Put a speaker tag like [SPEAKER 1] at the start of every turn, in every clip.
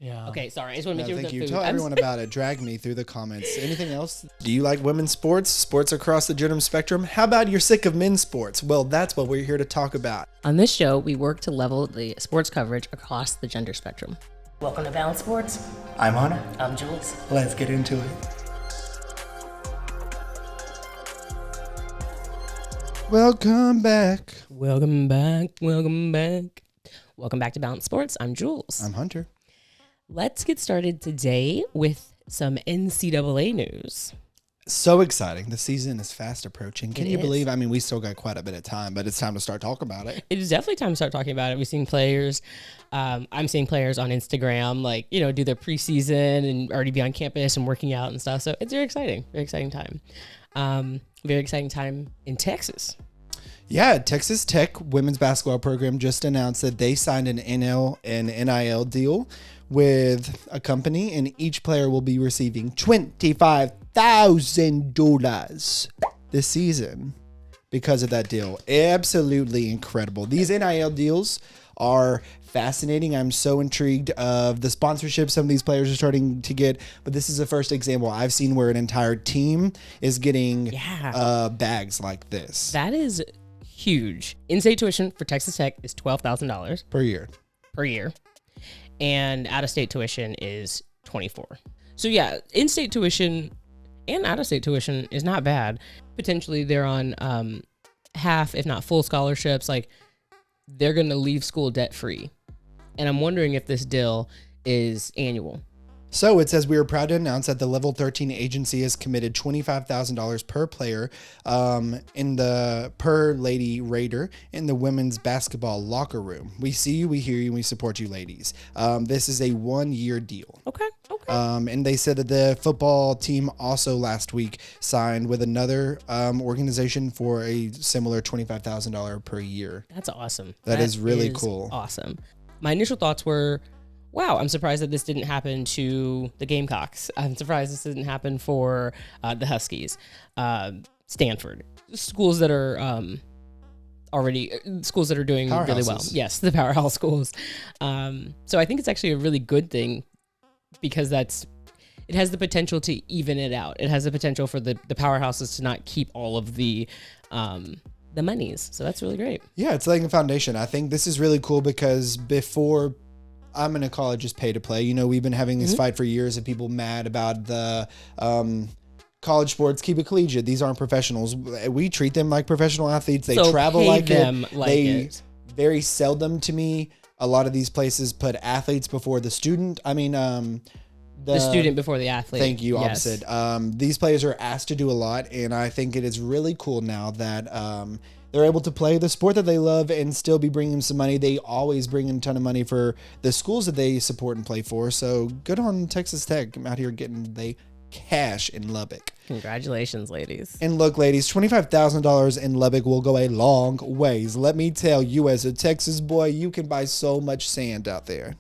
[SPEAKER 1] Yeah.
[SPEAKER 2] Okay, sorry. I just want to make sure
[SPEAKER 3] Thank
[SPEAKER 2] with the
[SPEAKER 3] you.
[SPEAKER 2] food.
[SPEAKER 3] Tell everyone about it. Drag me through the comments. Anything else? Do you like women's sports? Sports across the gender spectrum? How about you're sick of men's sports? Well, that's what we're here to talk about.
[SPEAKER 2] On this show, we work to level the sports coverage across the gender spectrum. Welcome to Balance Sports.
[SPEAKER 1] I'm Hunter.
[SPEAKER 2] I'm Jewelz.
[SPEAKER 1] Let's get into it.
[SPEAKER 3] Welcome back.
[SPEAKER 2] Welcome back. Welcome back. Welcome back to Balance Sports. I'm Jewelz.
[SPEAKER 3] I'm Hunter.
[SPEAKER 2] Let's get started today with some NCAA news.
[SPEAKER 3] So exciting. The season is fast approaching. Can you
[SPEAKER 2] is.
[SPEAKER 3] believe? I mean, we still got quite a bit of time, but it's time to start talking about it.
[SPEAKER 2] It is definitely time to start talking about it. We've seen players. I'm seeing players on Instagram, like, do their preseason and already be on campus and working out and stuff. So it's very exciting. Very exciting time. Very exciting time in Texas.
[SPEAKER 3] Yeah, Texas Tech women's basketball program just announced that they signed an NIL deal with a company, and each player will be receiving $25,000 this season because of that deal. Absolutely incredible. These NIL deals are fascinating. I'm so intrigued of the sponsorship some of these players are starting to get, but this is the first example I've seen where an entire team is getting bags like this.
[SPEAKER 2] That is huge. In-state tuition for Texas Tech is $12,000
[SPEAKER 3] per year.
[SPEAKER 2] And out-of-state tuition is $24,000. So yeah, in-state tuition and out-of-state tuition is not bad. Potentially they're on half, if not full scholarships. Like, they're going to leave school debt-free. And I'm wondering if this deal is annual.
[SPEAKER 3] So it says, we are proud to announce that the Level 13 agency has committed $25,000 per player per Lady Raider in the women's basketball locker room. We see you, we hear you, and we support you, ladies. This is a 1-year deal.
[SPEAKER 2] Okay.
[SPEAKER 3] And they said that the football team also last week signed with another organization for a similar $25,000 per year.
[SPEAKER 2] That's awesome.
[SPEAKER 3] That is really cool.
[SPEAKER 2] Awesome. My initial thoughts were, wow, I'm surprised that this didn't happen to the Gamecocks. I'm surprised this didn't happen for the Huskies, Stanford, schools that are doing really well. Yes, the powerhouse schools. So I think it's actually a really good thing because it has the potential to even it out. It has the potential for the powerhouses to not keep all of the monies. So that's really great.
[SPEAKER 3] Yeah, it's laying a foundation. I think this is really cool because before, I'm going to call it just pay to play. We've been having this fight for years of people mad about the college sports. Keep it collegiate. These aren't professionals. We treat them like professional athletes. They travel like it. They very seldom, to me, a lot of these places put athletes before the student. I mean, the
[SPEAKER 2] student before the athlete.
[SPEAKER 3] Thank you.
[SPEAKER 2] Yes.
[SPEAKER 3] Opposite. These players are asked to do a lot, and I think it is really cool now that they're able to play the sport that they love and still be bringing some money. They always bring in a ton of money for the schools that they support and play for. So good on Texas Tech. I'm out here getting the cash in Lubbock.
[SPEAKER 2] Congratulations, ladies.
[SPEAKER 3] And look, ladies, $25,000 in Lubbock will go a long ways. Let me tell you, as a Texas boy, you can buy so much sand out there.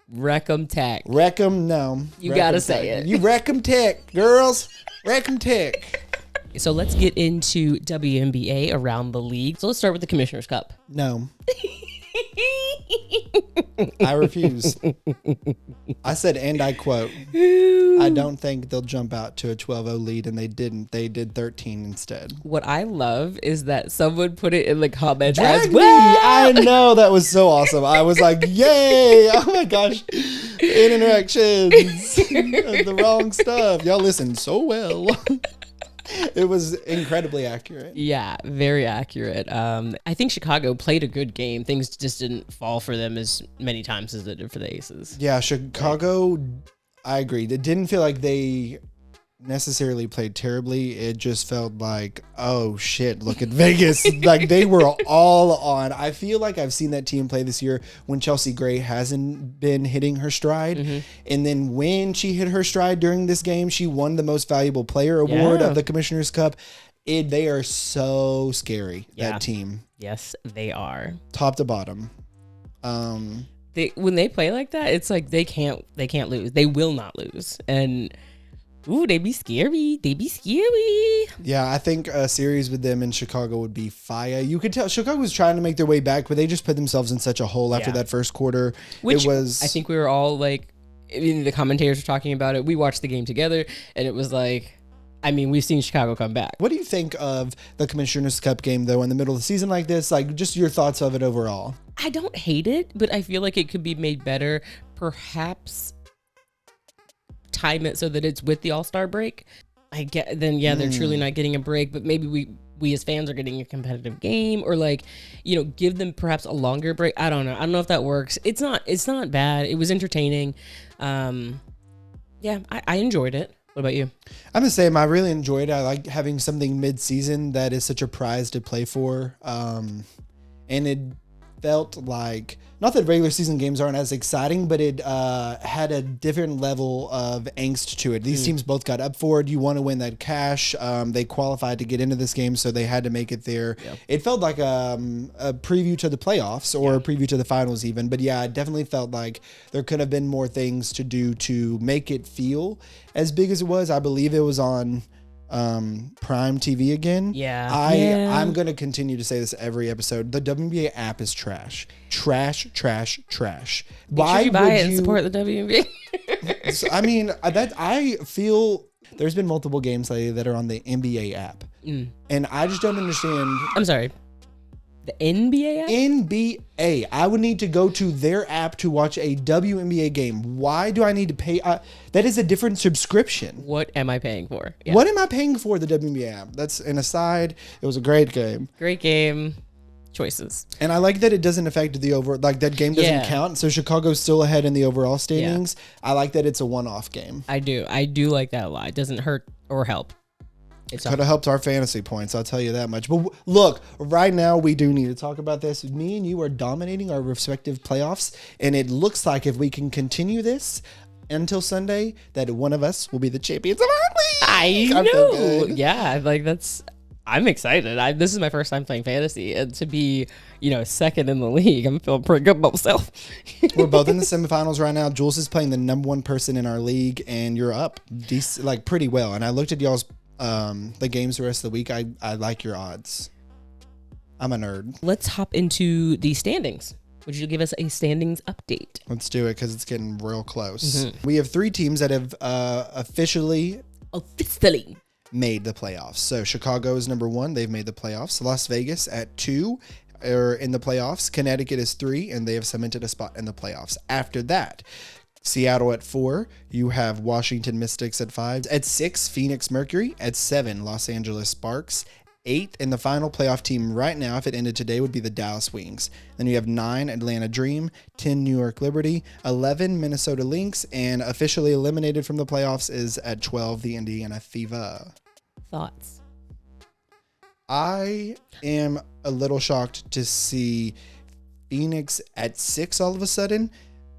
[SPEAKER 2] Wreck-em Tech.
[SPEAKER 3] Wreck-em, no.
[SPEAKER 2] You gotta say it.
[SPEAKER 3] You Wreck-em Tech, girls. Wreck-em Tech.
[SPEAKER 2] So let's get into WNBA around the league. So let's start with the Commissioner's Cup.
[SPEAKER 3] No. I refuse. I said, and I quote, I don't think they'll jump out to a 12-0 lead, and they didn't. They did 13 instead.
[SPEAKER 2] What I love is that someone put it in the comments
[SPEAKER 3] Drag
[SPEAKER 2] as
[SPEAKER 3] me.
[SPEAKER 2] well.
[SPEAKER 3] I know, that was so awesome. I was like, yay. Oh my gosh. Interactions. The wrong stuff. Y'all listened so well. It was incredibly accurate.
[SPEAKER 2] Yeah, very accurate. I think Chicago played a good game. Things just didn't fall for them as many times as it did for the Aces.
[SPEAKER 3] Yeah, Chicago, I agree. It didn't feel like they necessarily played terribly. It just felt like, oh shit, look at Vegas. Like they were all on. I feel like I've seen that team play this year when Chelsea Gray hasn't been hitting her stride. Mm-hmm. And then when she hit her stride during this game, she won the most valuable player award of the Commissioner's Cup. They are so scary, that team.
[SPEAKER 2] Yes, they are.
[SPEAKER 3] Top to bottom.
[SPEAKER 2] When they play like that, it's like they can't lose. They will not lose. And ooh, they be scary.
[SPEAKER 3] Yeah, I think a series with them in Chicago would be fire. You could tell Chicago was trying to make their way back, but they just put themselves in such a hole after that first quarter.
[SPEAKER 2] Which I think we were all like, the commentators were talking about it. We watched the game together, and it was like, I mean, we've seen Chicago come back.
[SPEAKER 3] What do you think of the Commissioner's Cup game, though, in the middle of the season like this? Like, just your thoughts of it overall.
[SPEAKER 2] I don't hate it, but I feel like it could be made better. Perhaps time it so that it's with the All-Star break. I get then, yeah, they're truly not getting a break, but maybe we as fans are getting a competitive game, or like, give them perhaps a longer break. I don't know. I don't know if that works. It's not bad. It was entertaining. Yeah, I enjoyed it. What about you?
[SPEAKER 3] I'm the same. I really enjoyed it. I like having something mid-season that is such a prize to play for. And it felt like, not that regular season games aren't as exciting, but it had a different level of angst to it. These teams both got up for it. You want to win that cash. They qualified to get into this game, so they had to make it there. Yep. It felt like a preview to the playoffs, or a preview to the finals even. But yeah, it definitely felt like there could have been more things to do to make it feel as big as it was. I believe it was on Prime TV again. I'm gonna continue to say this every episode. The WNBA app is trash. Why
[SPEAKER 2] you buy it and support the WNBA?
[SPEAKER 3] I mean, I feel there's been multiple games lately that are on the NBA app, and I just don't understand.
[SPEAKER 2] I'm sorry. The NBA app?
[SPEAKER 3] NBA. I would need to go to their app to watch a WNBA game. Why do I need to pay? That is a different subscription.
[SPEAKER 2] What am I paying for?
[SPEAKER 3] Yeah. What am I paying for the WNBA app? That's an aside. It was a great game.
[SPEAKER 2] Great game. Choices.
[SPEAKER 3] And I like that it doesn't affect the overall, like that game doesn't count. So Chicago's still ahead in the overall standings. Yeah. I like that it's a one-off game.
[SPEAKER 2] I do like that a lot. It doesn't hurt or help.
[SPEAKER 3] It could have helped our fantasy points, I'll tell you that much. But look, right now we do need to talk about this. Me and you are dominating our respective playoffs, and it looks like if we can continue this until Sunday, that one of us will be the champions of our league.
[SPEAKER 2] I know. Yeah, like I'm excited. This is my first time playing fantasy, and to be, second in the league, I'm feeling pretty good about myself.
[SPEAKER 3] We're both in the semifinals right now. Jewelz is playing the number one person in our league, and you're up pretty well. And I looked at y'all's the games the rest of the week. I like your odds. I'm a nerd.
[SPEAKER 2] Let's hop into the standings. Would you give us a standings update?
[SPEAKER 3] Let's do it, because it's getting real close. We have 3 teams that have officially made the playoffs. So Chicago is number 1. They've made the playoffs. Las Vegas at 2 are in the playoffs. Connecticut is 3, and they have cemented a spot in the playoffs. After that, Seattle at 4. You have Washington Mystics at 5. At 6, Phoenix Mercury. At 7, Los Angeles Sparks. 8, and the final playoff team right now, if it ended today, would be the Dallas Wings. Then you have 9, Atlanta Dream. 10, New York Liberty. 11, Minnesota Lynx. And officially eliminated from the playoffs is at 12, the Indiana Fever.
[SPEAKER 2] Thoughts?
[SPEAKER 3] I am a little shocked to see Phoenix at 6 all of a sudden.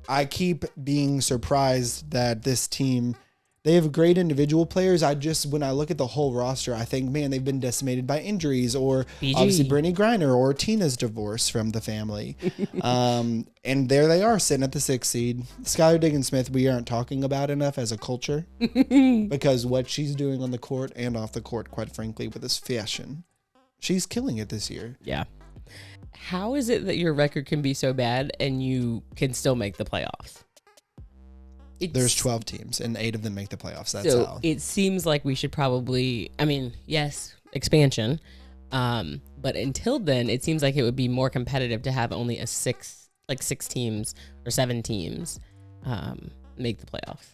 [SPEAKER 3] I keep being surprised that this team, they have great individual players. When I look at the whole roster, I think, man, they've been decimated by injuries, or obviously Brittany Griner or Tina's divorce from the family. And there they are sitting at the 6th seed. Skylar Diggins-Smith, we aren't talking about enough as a culture, because what she's doing on the court and off the court, quite frankly, with this fashion, she's killing it this year.
[SPEAKER 2] Yeah. How is it that your record can be so bad and you can still make the playoffs?
[SPEAKER 3] There's 12 teams and 8 of them make the playoffs. That's how.
[SPEAKER 2] It seems like we should probably, yes, expansion. But until then, it seems like it would be more competitive to have only 6 teams or 7 teams make the playoffs.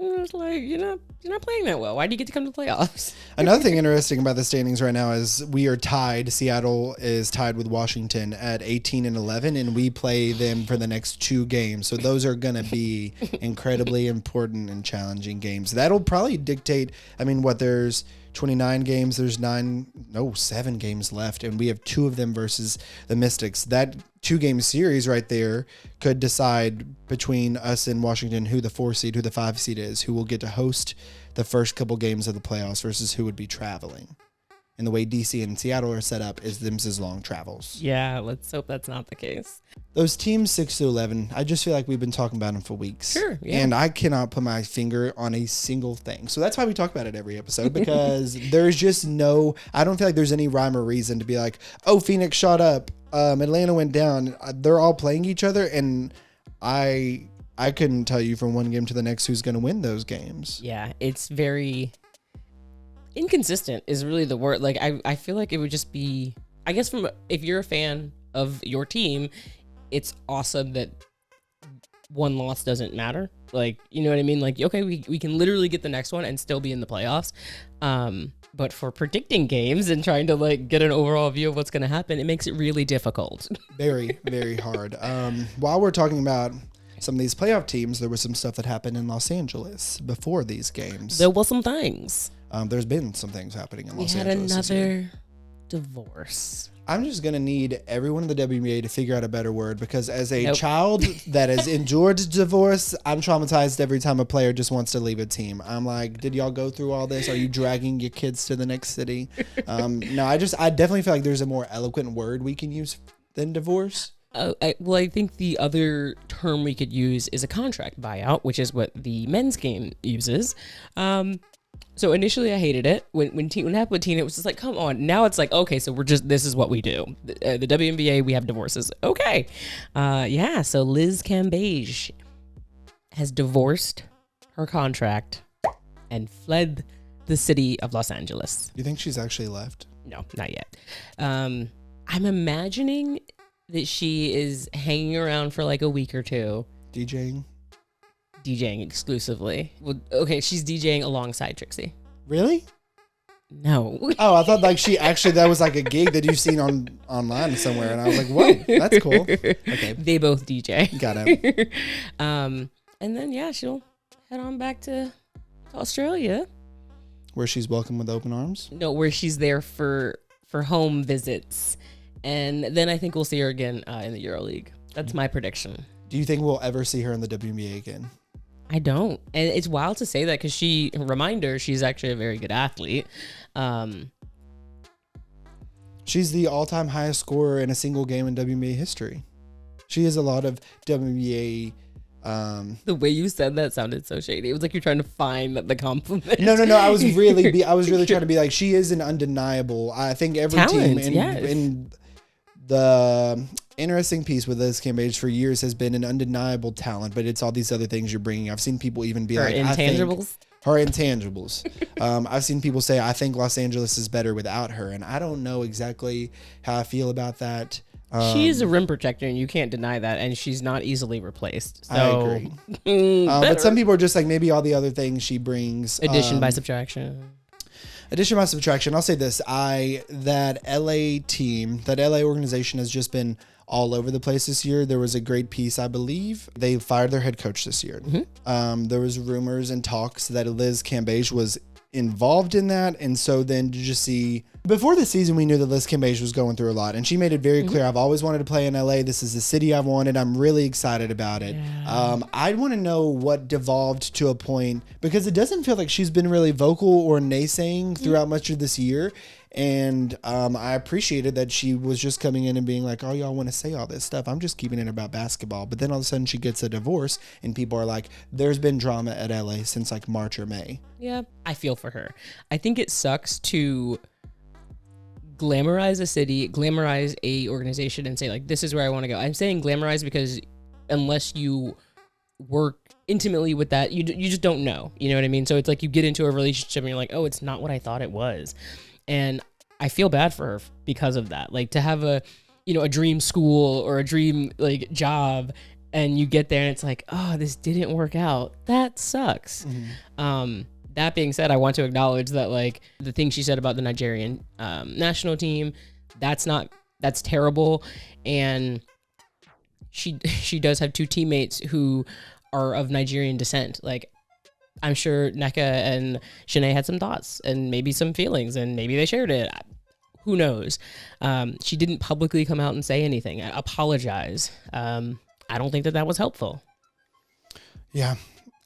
[SPEAKER 2] It's like, you're not playing that well. Why do you get to come to the playoffs?
[SPEAKER 3] Another thing interesting about the standings right now is we are tied. Seattle is tied with Washington at 18 and 11, and we play them for the next 2 games. So those are going to be incredibly important and challenging games. That'll probably dictate, there's 29 games. There's 7 games left, and we have 2 of them versus the Mystics. That 2-game series right there could decide between us and Washington who the 4 seed, who the 5 seed is, who will get to host the first couple games of the playoffs versus who would be traveling. And the way DC and Seattle are set up is them's as long travels.
[SPEAKER 2] Yeah, let's hope that's not the case.
[SPEAKER 3] Those teams 6 to 11, I just feel like we've been talking about them for weeks.
[SPEAKER 2] Sure, yeah.
[SPEAKER 3] And I cannot put my finger on a single thing. So that's why we talk about it every episode, because there's just I don't feel like there's any rhyme or reason to be like, oh, Phoenix shot up, Atlanta went down. They're all playing each other, and I I couldn't tell you from one game to the next who's going to win those games.
[SPEAKER 2] Yeah, it's very inconsistent is really the word. Like, I feel like it would just be, I guess if you're a fan of your team, it's awesome that one loss doesn't matter. Like, you know what I mean? Like, okay, we can literally get the next one and still be in the playoffs. But for predicting games and trying to like get an overall view of what's going to happen, it makes it really difficult.
[SPEAKER 3] Very, very hard. While we're talking about some of these playoff teams, there was some stuff that happened in Los Angeles before these games.
[SPEAKER 2] There was some things.
[SPEAKER 3] There's been some things happening in Los
[SPEAKER 2] We had
[SPEAKER 3] Angeles.
[SPEAKER 2] another divorce.
[SPEAKER 3] I'm just going to need everyone in the WNBA to figure out a better word, because as a child that has endured divorce, I'm traumatized every time a player just wants to leave a team. I'm like, did y'all go through all this? Are you dragging your kids to the next city? No, I definitely feel like there's a more eloquent word we can use than divorce.
[SPEAKER 2] I think the other term we could use is a contract buyout, which is what the men's game uses. So initially I hated it when it happened with Tina. It was just like, come on. Now it's like, okay, so this is what we do. The WNBA, we have divorces. Okay. Yeah. So Liz Cambage has divorced her contract and fled the city of Los Angeles.
[SPEAKER 3] You think she's actually left?
[SPEAKER 2] No, not yet. I'm imagining that she is hanging around for like a week or two. DJing exclusively. Well, okay, she's DJing alongside Trixie.
[SPEAKER 3] Really?
[SPEAKER 2] No.
[SPEAKER 3] Oh, I thought like that was like a gig that you've seen online somewhere, and I was like, whoa, that's cool. Okay.
[SPEAKER 2] They both DJ.
[SPEAKER 3] Got it.
[SPEAKER 2] And then yeah, she'll head on back to Australia.
[SPEAKER 3] Where she's welcome with open arms?
[SPEAKER 2] No, where she's there for home visits. And then I think we'll see her again in the EuroLeague. That's my prediction.
[SPEAKER 3] Do you think we'll ever see her in the WNBA again?
[SPEAKER 2] I don't. And it's wild to say that because she's actually a very good athlete.
[SPEAKER 3] She's the all-time highest scorer in a single game in WNBA history. She has a lot of WNBA...
[SPEAKER 2] The way you said that sounded so shady. It was like you're trying to find the compliment.
[SPEAKER 3] No. I was really trying to be like, she is an undeniable. I think every
[SPEAKER 2] talent,
[SPEAKER 3] team
[SPEAKER 2] yes.
[SPEAKER 3] in the interesting piece with Liz Cambage for years has been an undeniable talent, but it's all these other things you're bringing. I've seen people even be
[SPEAKER 2] her
[SPEAKER 3] like,
[SPEAKER 2] intangibles.
[SPEAKER 3] Her intangibles. I've seen people say, I think Los Angeles is better without her, and I don't know exactly how I feel about that.
[SPEAKER 2] She is a rim protector, and you can't deny that, and she's not easily replaced. So,
[SPEAKER 3] I agree. But some people are just like, maybe all the other things she brings.
[SPEAKER 2] Addition by subtraction.
[SPEAKER 3] Addition by subtraction. I'll say this. That LA organization has just been all over the place this year. There was a great piece, I believe. They fired their head coach this year. Mm-hmm. There was rumors and talks that Liz Cambage was involved in that, and so then to just see before the season, we knew that Liz Cambage was going through a lot, and she made it very clear. I've always wanted to play in LA. This is the city I've wanted. I'm really excited about it. Yeah. I want to know what devolved to a point, because it doesn't feel like she's been really vocal or naysaying throughout much of this year. And I appreciated that she was just coming in and being like, oh, y'all want to say all this stuff. I'm just keeping it about basketball. But then all of a sudden she gets a divorce and people are like, there's been drama at LA since like March or May.
[SPEAKER 2] Yeah, I feel for her. I think it sucks to glamorize a city, glamorize a organization and say like, this is where I want to go. I'm saying glamorize because unless you work intimately with that, you just don't know. You know what I mean? So it's like you get into a relationship and you're like, oh, it's not what I thought it was. And I feel bad for her because of that. Like to have a dream school or a dream like job, and you get there and it's like, oh, this didn't work out. That sucks. Mm-hmm. That being said, I want to acknowledge that like the thing she said about the Nigerian national team, that's terrible. And she does have two teammates who are of Nigerian descent. Like, I'm sure Nneka and Shanae had some thoughts and maybe some feelings, and maybe they shared it. Who knows? She didn't publicly come out and say anything, apologize. I don't think that was helpful.
[SPEAKER 3] Yeah,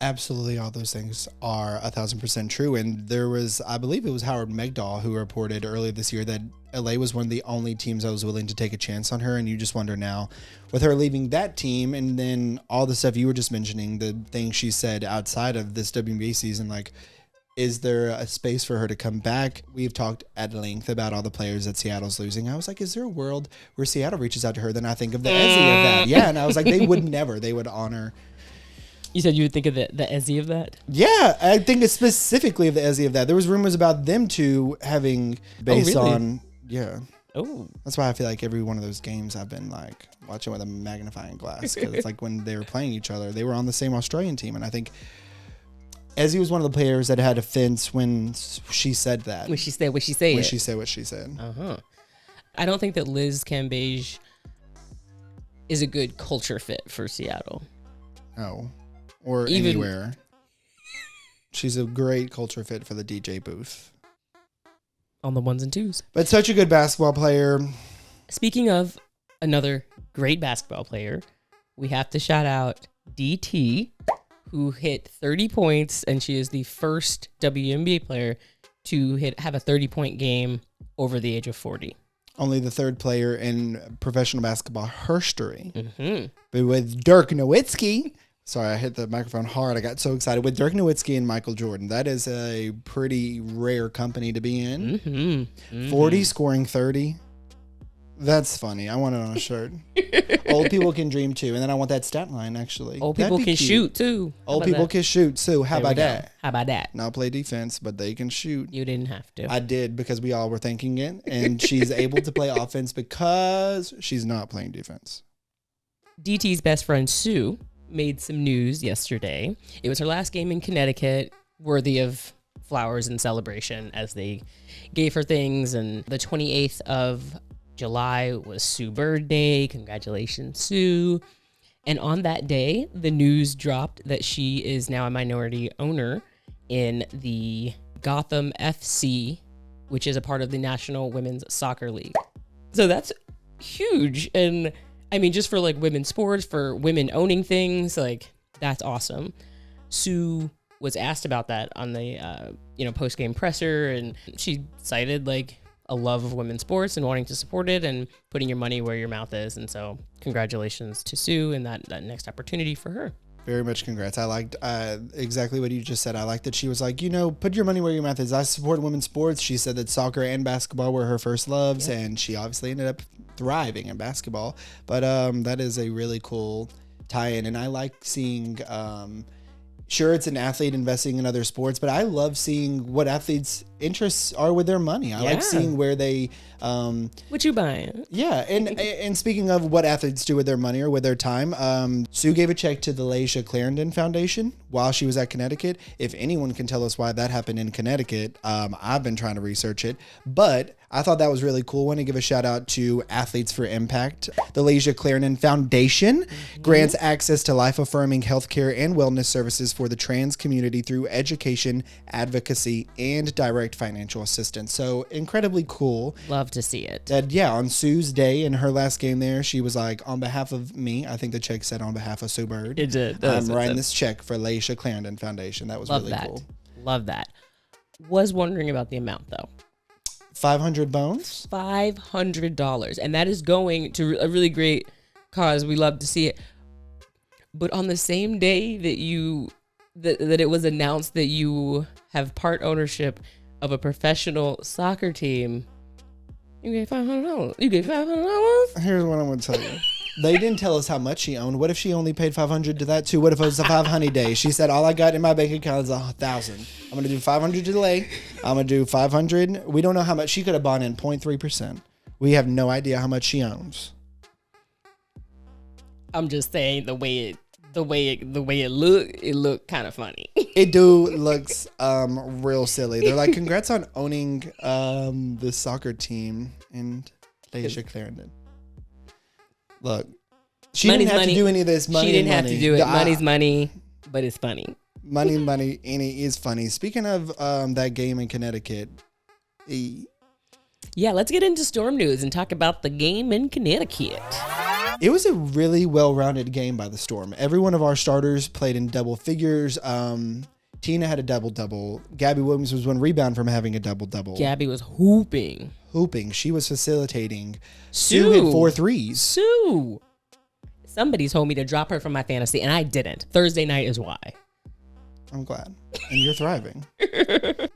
[SPEAKER 3] absolutely. All those things are 1,000% true. And there was, I believe it was Howard Megdal who reported earlier this year that LA was one of the only teams that was willing to take a chance on her. And you just wonder now, with her leaving that team and then all the stuff you were just mentioning, the things she said outside of this WNBA season, like, is there a space for her to come back? We've talked at length about all the players that Seattle's losing. I was like, is there a world where Seattle reaches out to her? Then I think of the Ezzy of that. Yeah, and I was like, they would never. They would honor
[SPEAKER 2] You said you would think of the Ezzy of that?
[SPEAKER 3] Yeah, I think it's specifically of the Ezzy of that. There was rumors about them two having based on, yeah.
[SPEAKER 2] Oh.
[SPEAKER 3] That's why I feel like every one of those games I've been like watching with a magnifying glass. Because it's like when they were playing each other, they were on the same Australian team. And I think Ezzy was one of the players that had offense when she said that.
[SPEAKER 2] When she said what she said.
[SPEAKER 3] When she said what she said.
[SPEAKER 2] Uh-huh. I don't think that Liz Cambage is a good culture fit for Seattle.
[SPEAKER 3] No. Or anywhere. She's a great culture fit for the DJ booth.
[SPEAKER 2] On the ones and twos.
[SPEAKER 3] But such a good basketball player.
[SPEAKER 2] Speaking of another great basketball player, we have to shout out DT, who hit 30 points, and she is the first WNBA player to have a 30-point game over the age of 40.
[SPEAKER 3] Only the third player in professional basketball history.
[SPEAKER 2] Mm-hmm.
[SPEAKER 3] But with Dirk Nowitzki, sorry, I hit the microphone hard. I got so excited. With Dirk Nowitzki and Michael Jordan, that is a pretty rare company to be in.
[SPEAKER 2] Mm-hmm. Mm-hmm.
[SPEAKER 3] 40 scoring 30. That's funny. I want it on a shirt. Old people can dream too. And then I want that stat line, actually.
[SPEAKER 2] Old people can shoot too.
[SPEAKER 3] Old people can shoot too. How about that?
[SPEAKER 2] How about that?
[SPEAKER 3] Not play defense, but they can shoot.
[SPEAKER 2] You didn't have to.
[SPEAKER 3] I did because we all were thinking it. And she's able to play offense because she's not playing defense.
[SPEAKER 2] DT's best friend, Sue, made some news yesterday. It was her last game in Connecticut, worthy of flowers and celebration as they gave her things. And the 28th of July was Sue Bird Day. Congratulations, Sue. And on that day, the news dropped that she is now a minority owner in the Gotham FC, which is a part of the National Women's Soccer League. So that's huge. And I mean, just for like women's sports, for women owning things, like that's awesome. Sue was asked about that on the, post-game presser, and she cited like a love of women's sports and wanting to support it and putting your money where your mouth is. And so congratulations to Sue and that next opportunity for her.
[SPEAKER 3] Very much congrats. I liked exactly what you just said. I liked that she was like, put your money where your mouth is. I support women's sports. She said that soccer and basketball were her first loves, and she obviously ended up thriving in basketball. But that is a really cool tie-in, and I like seeing sure, it's an athlete investing in other sports, but I love seeing what athletes' interests are with their money. I like seeing where they...
[SPEAKER 2] what you buying?
[SPEAKER 3] Yeah, and speaking of what athletes do with their money or with their time, Sue gave a check to the Lavalier Clarendon Foundation while she was at Connecticut. If anyone can tell us why that happened in Connecticut, I've been trying to research it, but I thought that was really cool. I want to give a shout out to Athletes for Impact. The Lavalier Clarendon Foundation grants access to life-affirming healthcare and wellness services for the trans community through education, advocacy, and direct financial assistance. So incredibly cool.
[SPEAKER 2] Love to see it.
[SPEAKER 3] That, on Sue's day in her last game there, she was like, on behalf of me, I think the check said on behalf of Sue Bird.
[SPEAKER 2] It did.
[SPEAKER 3] I'm writing this check for Lavalier Clarendon Foundation. That was really cool.
[SPEAKER 2] Love that. Was wondering about the amount though.
[SPEAKER 3] 500 bones?
[SPEAKER 2] $500. And that is going to a really great cause. We love to see it. But on the same day that it was announced that you have part ownership of a professional soccer team, you gave $500. You gave $500?
[SPEAKER 3] Here's what I'm going to tell you. They didn't tell us how much she owned. What if she only paid $500 to that too? What if it was a 500 day? She said, all I got in my bank account is $1,000. I'm going to do 500 to delay. I'm going to do 500. We don't know how much she could have bought in 0.3%. We have no idea how much she owns.
[SPEAKER 2] I'm just saying the way it looked kind of funny.
[SPEAKER 3] It looks real silly. They're like, congrats on owning the soccer team in Lavalier Clarendon. Look, she didn't have to do any of this.
[SPEAKER 2] She didn't have to do it. Money's money, but it's funny.
[SPEAKER 3] Money, and it is funny. Speaking of that game in Connecticut.
[SPEAKER 2] Let's get into Storm news and talk about the game in Connecticut.
[SPEAKER 3] It was a really well-rounded game by the Storm. Every one of our starters played in double figures. Tina had a double-double. Gabby Williams was one rebound from having a double-double.
[SPEAKER 2] Gabby was hooping.
[SPEAKER 3] She was facilitating.
[SPEAKER 2] Sue
[SPEAKER 3] hit 4 threes.
[SPEAKER 2] Sue. Somebody told me to drop her from my fantasy, and I didn't. Thursday night is why.
[SPEAKER 3] I'm glad. And you're thriving.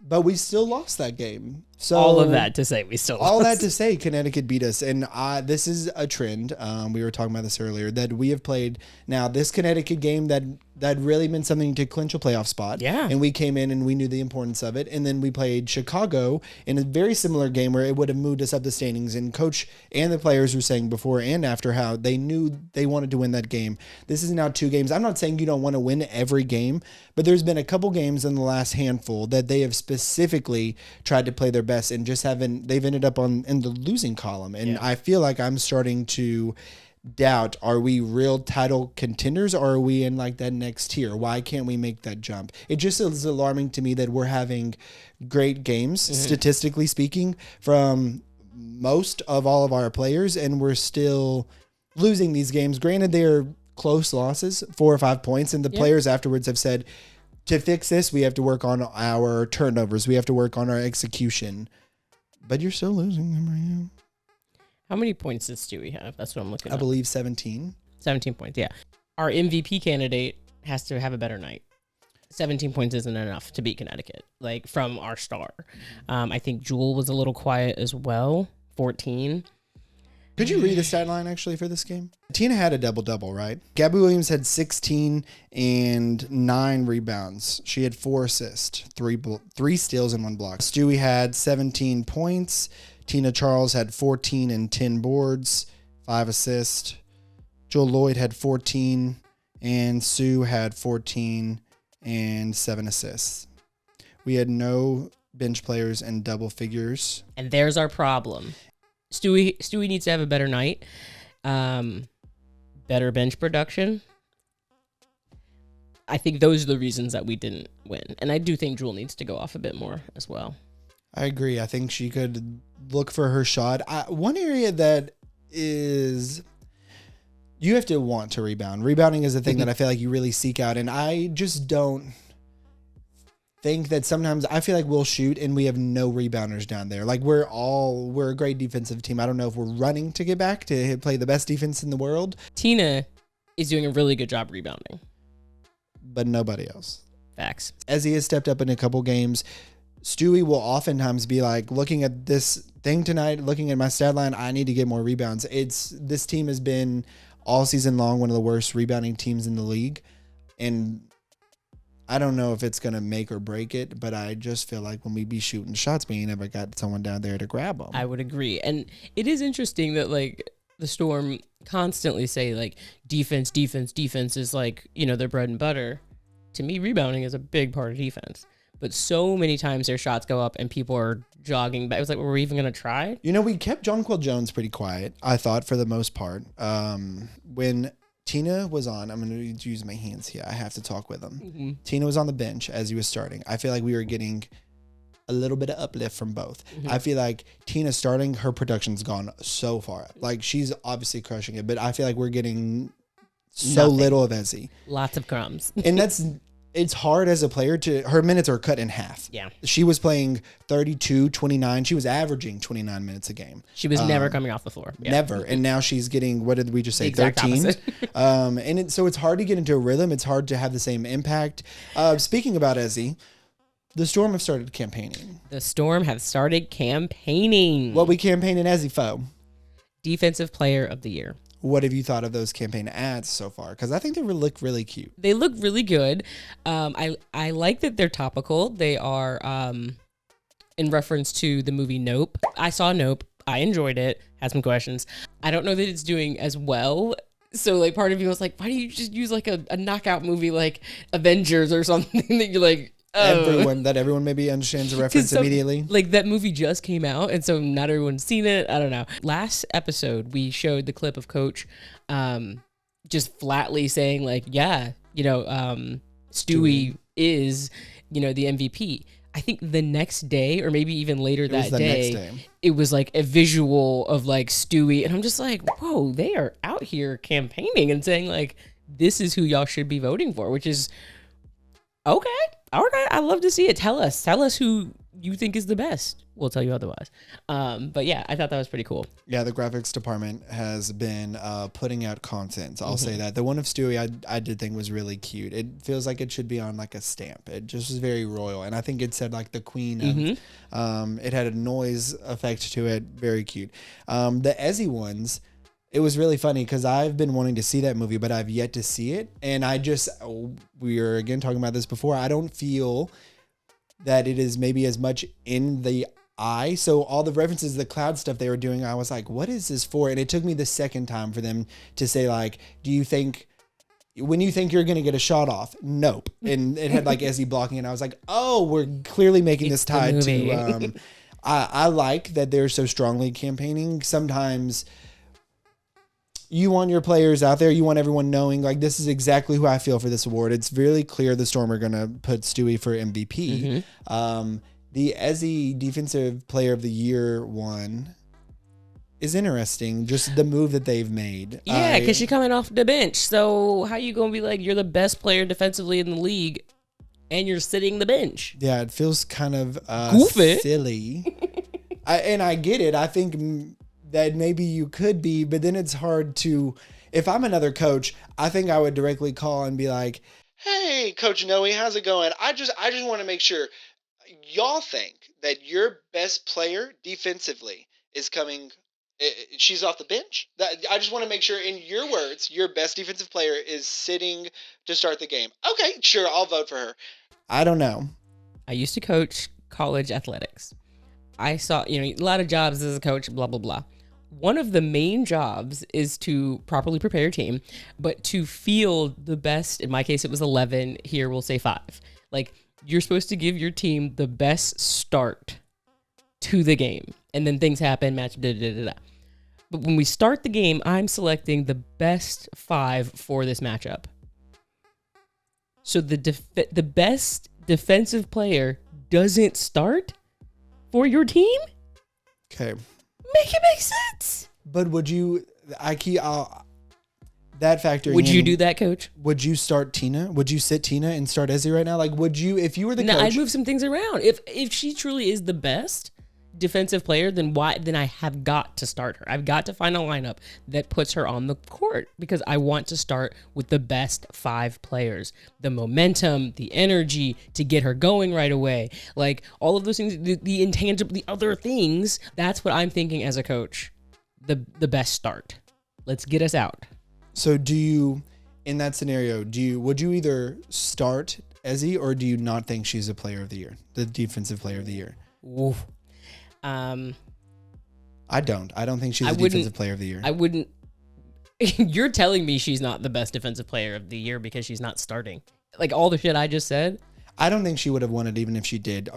[SPEAKER 3] But we still lost that game. So
[SPEAKER 2] all of that to say we still
[SPEAKER 3] all
[SPEAKER 2] lost.
[SPEAKER 3] that to say Connecticut beat us, and this is a trend. We were talking about this earlier, that we have played now this Connecticut game that really meant something to clinch a playoff spot.
[SPEAKER 2] Yeah.
[SPEAKER 3] And we came in and we knew the importance of it. And then we played Chicago in a very similar game where it would have moved us up the standings. And coach and the players were saying before and after how they knew they wanted to win that game. This is now 2 games. I'm not saying you don't want to win every game, but there's been a couple games in the last handful that they have specifically tried to play their best and just they've ended up in the losing column. And I feel like I'm starting to doubt, are we real title contenders, or are we in like that next tier? Why can't we make that jump? It just is alarming to me that we're having great games, statistically speaking, from most of all of our players, and we're still losing these games. Granted, they're close losses, 4 or 5 points, and the players afterwards have said, to fix this, we have to work on our turnovers, we have to work on our execution. But you're still losing them, are you?
[SPEAKER 2] How many points does Stewie have? That's what I'm looking at.
[SPEAKER 3] I believe 17.
[SPEAKER 2] 17 points, yeah. Our MVP candidate has to have a better night. 17 points isn't enough to beat Connecticut, like from our star. I think Jewel was a little quiet as well, 14.
[SPEAKER 3] Could you read the stat line actually for this game? Tina had a double-double, right? Gabby Williams had 16 and 9 rebounds. She had 4 assists, 3 steals and 1 block. Stewie had 17 points. Tina Charles had 14 and 10 boards, 5 assists. Joel Lloyd had 14, and Sue had 14 and 7 assists. We had no bench players in double figures.
[SPEAKER 2] And there's our problem. Stewie needs to have a better night, better bench production. I think those are the reasons that we didn't win. And I do think Jewel needs to go off a bit more as well.
[SPEAKER 3] I agree. I think she could look for her shot. One area that is, you have to want to rebound. Rebounding is a thing that I feel like you really seek out. And I just don't think that sometimes I feel like we'll shoot and we have no rebounders down there. Like we're a great defensive team. I don't know if we're running to get back to play the best defense in the world.
[SPEAKER 2] Tina is doing a really good job rebounding.
[SPEAKER 3] But nobody else.
[SPEAKER 2] Facts.
[SPEAKER 3] As he has stepped up in a couple games, Stewie will oftentimes be like, looking at this thing tonight, looking at my stat line, I need to get more rebounds. This team has been all season long one of the worst rebounding teams in the league. And I don't know if it's going to make or break it, but I just feel like when we be shooting shots, we ain't ever got someone down there to grab them.
[SPEAKER 2] I would agree. And it is interesting that like the Storm constantly say like defense is like, their bread and butter. To me, rebounding is a big part of defense. But so many times their shots go up and people are jogging back. It was like, were we even going to try?
[SPEAKER 3] We kept Jonquil Jones pretty quiet, I thought, for the most part. When Tina was on, I'm going to use my hands here. I have to talk with him. Mm-hmm. Tina was on the bench as he was starting. I feel like we were getting a little bit of uplift from both. Mm-hmm. I feel like Tina starting, her production's gone so far up. Like, she's obviously crushing it, but I feel like we're getting so little of Ezzy.
[SPEAKER 2] Lots of crumbs.
[SPEAKER 3] And it's hard as a player her minutes are cut in half.
[SPEAKER 2] Yeah.
[SPEAKER 3] She was playing 32, 29. She was averaging 29 minutes a game.
[SPEAKER 2] She was never coming off the floor. Yeah.
[SPEAKER 3] Never. And now she's getting, what did we just say?
[SPEAKER 2] 13.
[SPEAKER 3] So it's hard to get into a rhythm. It's hard to have the same impact. Speaking about Ezzy, the Storm have started campaigning. What we campaigning Ezzy for?
[SPEAKER 2] Defensive Player of the Year.
[SPEAKER 3] What have you thought of those campaign ads so far? Because I think they look really cute.
[SPEAKER 2] They look really good. I like that they're topical. They are in reference to the movie Nope. I saw Nope. I enjoyed it. Had some questions. I don't know that it's doing as well. So like part of you was like, why do you just use like a knockout movie like Avengers or something that you're like,
[SPEAKER 3] Everyone maybe understands the reference immediately.
[SPEAKER 2] Like that movie just came out, and so not everyone's seen it. I don't know. Last episode, we showed the clip of Coach just flatly saying like, Stewie is, the MVP. I think the next day, or maybe even later that day, it was like a visual of like Stewie. And I'm just like, whoa, they are out here campaigning and saying like, this is who y'all should be voting for, which is okay. I love to see it. Tell us who you think is the best. We'll tell you otherwise. But yeah, I thought that was pretty cool.
[SPEAKER 3] Yeah, the graphics department has been putting out content. I'll say that. The one of Stewie I did think was really cute. It feels like it should be on like a stamp. It just was very royal. And I think it said like the queen of, it had a noise effect to it. Very cute. The Ezzy ones, it was really funny because I've been wanting to see that movie, but I've yet to see it. And we were again talking about this before. I don't feel that it is maybe as much in the eye. So all the references, the cloud stuff they were doing, I was like, what is this for? And it took me the second time for them to say like, do you think, when you think you're going to get a shot off? Nope. And it had like Ezzy blocking, and I was like, oh, we're clearly making this tied to, I like that they're so strongly campaigning. Sometimes you want your players out there. You want everyone knowing, like, this is exactly who I feel for this award. It's really clear the Storm are going to put Stewie for MVP. The Ezzy Defensive Player of the Year one is interesting. Just the move that they've made.
[SPEAKER 2] Yeah, because she's coming off the bench. So how you going to be like, you're the best player defensively in the league, and you're sitting the bench?
[SPEAKER 3] Yeah, it feels kind of
[SPEAKER 2] goofy,
[SPEAKER 3] silly. I get it. I think that maybe you could be, but then it's hard to, if I'm another coach, I think I would directly call and be like, hey, Coach Noe, how's it going? I just want to make sure y'all think that your best player defensively is coming, she's off the bench. I just want to make sure, in your words, your best defensive player is sitting to start the game. Okay, sure, I'll vote for her. I don't know.
[SPEAKER 2] I used to coach college athletics. I saw, a lot of jobs as a coach, blah, blah, blah. One of the main jobs is to properly prepare your team, but to field the best. In my case, it was 11. Here, we'll say 5. Like, you're supposed to give your team the best start to the game. And then things happen, match, da-da-da-da. But when we start the game, I'm selecting the best 5 for this matchup. So the best defensive player doesn't start for your team?
[SPEAKER 3] Okay.
[SPEAKER 2] Make it make sense.
[SPEAKER 3] But would you, that factor.
[SPEAKER 2] Would you do that, Coach?
[SPEAKER 3] Would you start Tina? Would you sit Tina and start Ezzy right now? Like, would you, if you were the coach?
[SPEAKER 2] No, I'd move some things around. If she truly is the best defensive player, then I have got to start her. I've got to find a lineup that puts her on the court, because I want to start with the best 5 players. The momentum, the energy to get her going right away. Like, all of those things, the intangible, the other things, that's what I'm thinking as a coach. The best start. Let's get us out.
[SPEAKER 3] So do you, in that scenario, would you either start Ezzy, or do you not think she's a player of the year, the defensive player of the year?
[SPEAKER 2] Oof.
[SPEAKER 3] I don't think she's a defensive player of the year.
[SPEAKER 2] I wouldn't. You're telling me she's not the best defensive player of the year because she's not starting. Like, all the shit I just said.
[SPEAKER 3] I don't think she would have won it even if she did.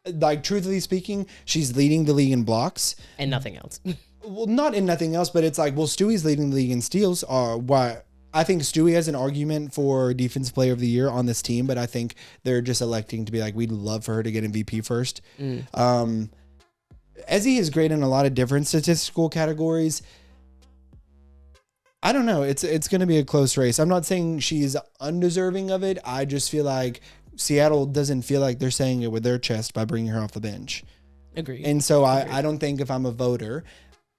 [SPEAKER 3] Like, truthfully speaking, she's leading the league in blocks.
[SPEAKER 2] And nothing else.
[SPEAKER 3] Well, not in nothing else, but it's like, well, Stewie's leading the league in steals. Why? I think Stewie has an argument for defensive player of the year on this team, but I think they're just electing to be like, we'd love for her to get MVP first. Ezzy is great in a lot of different statistical categories. I don't know. It's going to be a close race. I'm not saying she's undeserving of it. I just feel like Seattle doesn't feel like they're saying it with their chest by bringing her off the bench.
[SPEAKER 2] Agreed.
[SPEAKER 3] And so I don't think, if I'm a voter,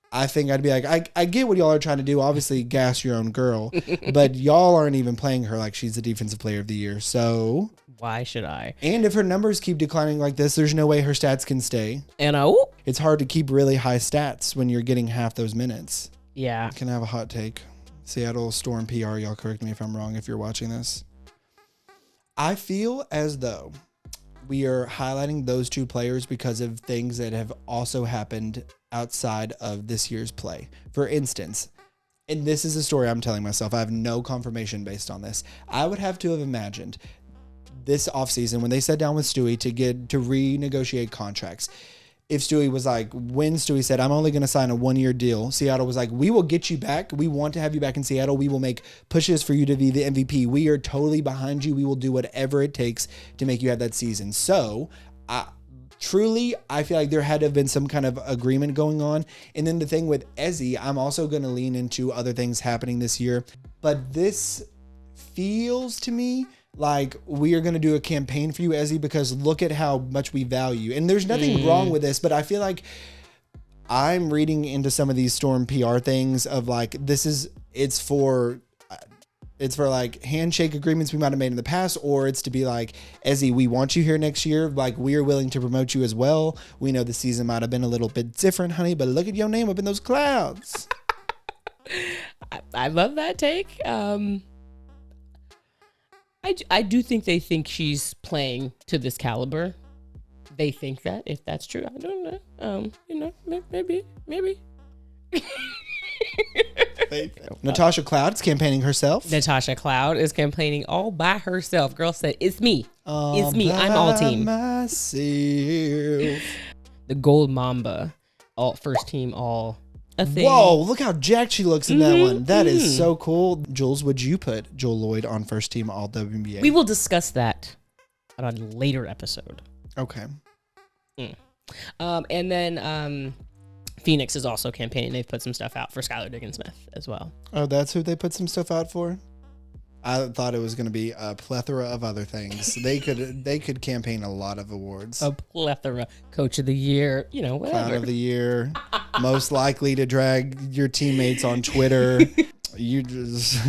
[SPEAKER 3] I think I'd be like, I get what y'all are trying to do. Obviously, gas your own girl, but y'all aren't even playing her like she's the defensive player of the year. So
[SPEAKER 2] why should I?
[SPEAKER 3] And if her numbers keep declining like this, there's no way her stats can stay.
[SPEAKER 2] And
[SPEAKER 3] it's hard to keep really high stats when you're getting half those minutes.
[SPEAKER 2] Yeah.
[SPEAKER 3] Can I have a hot take? Seattle Storm PR, y'all correct me if I'm wrong if you're watching this. I feel as though we are highlighting those 2 players because of things that have also happened outside of this year's play. For instance, and this is a story I'm telling myself, I have no confirmation based on this. I would have to have imagined this offseason when they sat down with Stewie to renegotiate contracts. If Stewie was like, when Stewie said, I'm only going to sign a 1-year deal, Seattle was like, we will get you back. We want to have you back in Seattle. We will make pushes for you to be the MVP. We are totally behind you. We will do whatever it takes to make you have that season. So truly, I feel like there had to have been some kind of agreement going on. And then the thing with Ezzy, I'm also going to lean into other things happening this year. But this feels to me like, we are going to do a campaign for you, Ezzy, because look at how much we value. And there's nothing wrong with this, but I feel like I'm reading into some of these Storm PR things of like, it's for like handshake agreements we might have made in the past, or it's to be like, Ezzy, we want you here next year. Like, we are willing to promote you as well. We know the season might have been a little bit different, honey, but look at your name up in those clouds.
[SPEAKER 2] I love that take. I do think they think she's playing to this caliber. They think that, if that's true, I don't know. Maybe.
[SPEAKER 3] Natasha Cloud's campaigking herself.
[SPEAKER 2] Natasha Cloud is campaigning all by herself. Girl said, "It's me. It's me. I'm all team."
[SPEAKER 3] Myself.
[SPEAKER 2] The Gold Mamba, all first team, all a thing.
[SPEAKER 3] Whoa! Look how jacked she looks in that one. That is so cool. Jewelz, would you put Joel Lloyd on first team all WNBA?
[SPEAKER 2] We will discuss that on a later episode.
[SPEAKER 3] Okay.
[SPEAKER 2] And then Phoenix is also campaigning. They've put some stuff out for Skylar Diggins-Smith as well.
[SPEAKER 3] Oh, that's who they put some stuff out for? I thought it was going to be a plethora of other things. They could campaign a lot of awards.
[SPEAKER 2] A plethora. Coach of the Year, whatever.
[SPEAKER 3] Clown of the Year. Most likely to drag your teammates on Twitter. You just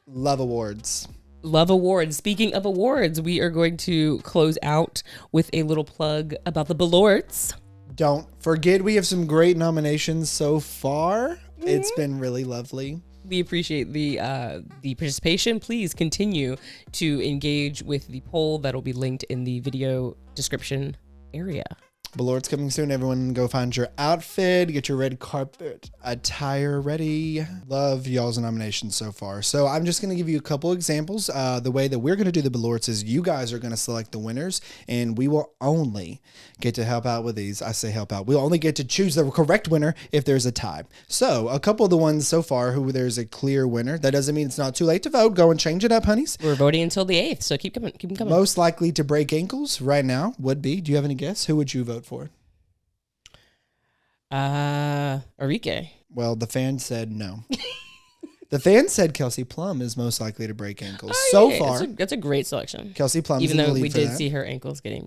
[SPEAKER 3] love awards.
[SPEAKER 2] Love awards. Speaking of awards, we are going to close out with a little plug about the Balorts.
[SPEAKER 3] Don't forget, we have some great nominations so far. It's been really lovely.
[SPEAKER 2] We appreciate the participation. Please continue to engage with the poll that'll be linked in the video description area.
[SPEAKER 3] Balort's coming soon. Everyone go find your outfit. Get your red carpet attire ready. Love y'all's nominations so far. So I'm just going to give you a couple examples. The way that we're going to do the Balorts is you guys are going to select the winners, and we will only get to help out with these. I say help out. We'll only get to choose the correct winner if there's a tie. So a couple of the ones so far who there's a clear winner. That doesn't mean it's not too late to vote. Go and change it up, honeys.
[SPEAKER 2] We're voting until the 8th, so keep them coming.
[SPEAKER 3] Most likely to break ankles right now would be, do you have any guess? Who would you vote for?
[SPEAKER 2] Arike.
[SPEAKER 3] Well, the fan said no. The fan said Kelsey Plum is most likely to break ankles. Far,
[SPEAKER 2] that's a great selection.
[SPEAKER 3] Kelsey Plum,
[SPEAKER 2] even though we did see her ankles getting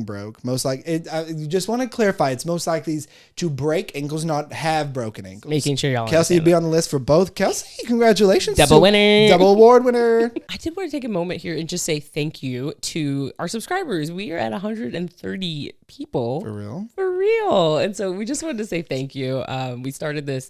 [SPEAKER 2] broke.
[SPEAKER 3] Most likely, you just want to clarify. It's most likely to break ankles, not have broken ankles.
[SPEAKER 2] Making sure y'all.
[SPEAKER 3] Kelsey would be on the list for both. Kelsey, congratulations!
[SPEAKER 2] Double winner,
[SPEAKER 3] double award winner.
[SPEAKER 2] I did want to take a moment here and just say thank you to our subscribers. We are at 130 people.
[SPEAKER 3] For
[SPEAKER 2] real. And so we just wanted to say thank you. We started this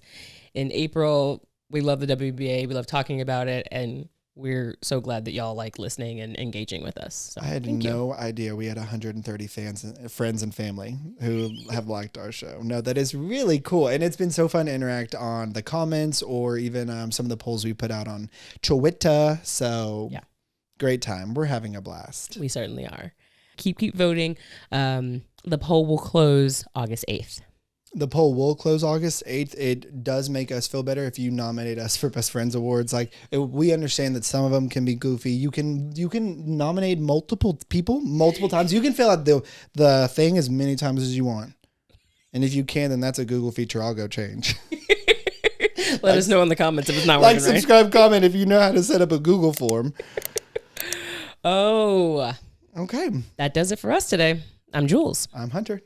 [SPEAKER 2] in April. We love the WNBA. We love talking about it, and we're so glad that y'all like listening and engaging with us. So,
[SPEAKER 3] I had no idea we had 130 friends and family who have liked our show. No, that is really cool, and it's been so fun to interact on the comments or even some of the polls we put out on Twitter. So, yeah, great time. We're having a blast.
[SPEAKER 2] We certainly are. Keep voting. The poll will close August 8th.
[SPEAKER 3] The poll will close August 8th. It does make us feel better if you nominate us for Best Friends Awards. We understand that some of them can be goofy. You can nominate multiple people multiple times. You can fill out the thing as many times as you want. And if you can, then that's a Google feature I'll go change.
[SPEAKER 2] Let us know in the comments if it's not working.
[SPEAKER 3] Subscribe, comment if you know how to set up a Google form.
[SPEAKER 2] Oh.
[SPEAKER 3] Okay.
[SPEAKER 2] That does it for us today. I'm Jewelz.
[SPEAKER 3] I'm Hunter.